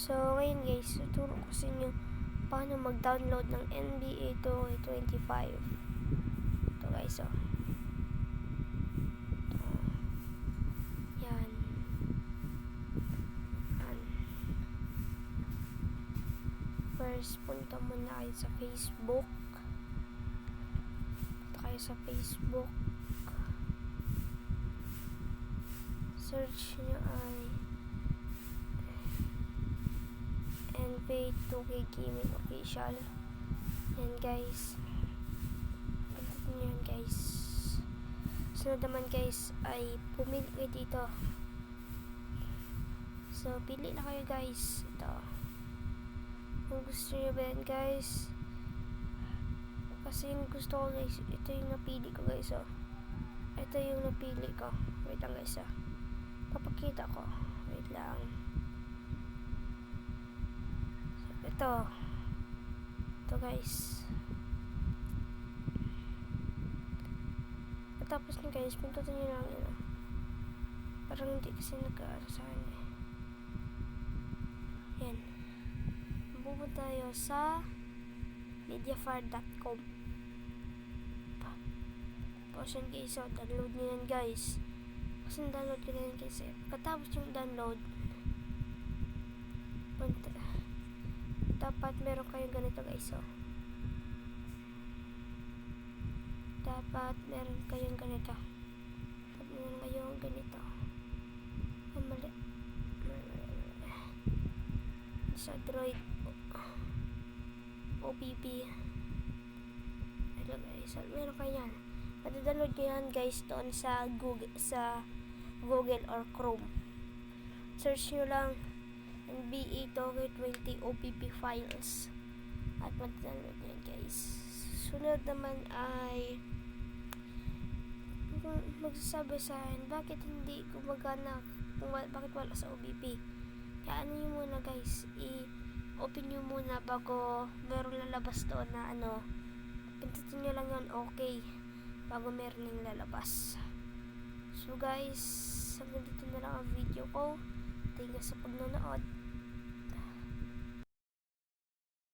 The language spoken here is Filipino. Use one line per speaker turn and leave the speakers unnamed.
So, ngayon guys, tuturo ko sa inyo paano mag-download ng NBA 2K25. Ito guys, oh. Yan. Yan. First, punta muna kayo sa Facebook. Punta kayo sa Facebook. Search nyo ay NBA 2K Gaming Official. Yan guys. Punta nyo yan guys. Sunod naman guys ay pumili kayo dito. So pili na kayo guys. Ito. Kung gusto nyo ba yan guys. Kasi yung gusto ko guys, ito yung napili ko guys, oh. Ito yung napili ko. Wait lang guys, oh. Papakita ko. Wait lang. So, ito guys. Tapos na guys, pindutin nyo lang yun, oh. Parang hindi kasi nag-aano sa akin, eh. Yan. Pupunta tayo sa mediafire.com. Tapos yan guys, so download nyo yan guys. Kasi download ko na yan guys, eh. Katapos yung download, dapat meron kayong ganito guys, oh. Dapat meron kayong ganito. Dapat meron kayong ganito. Ay, mali. Sa Android OBB. Ito guys, meron kayo yan. Madadownload nyo yan guys doon sa Google or Chrome. Search nyo lang NBA 2K20 OBB files at madadownload nyo yan guys. Sunod naman ay magsasabi sa akin bakit hindi gumagana, bakit wala sa OBB. Kaya ano nyo muna guys, i-open nyo muna bago meron lalabas doon na ano. Pindutin nyo lang yun, okay, bago meron yung lalabas. So guys, hanggang dito na lang ang video ko. Thank you sa pagnonood.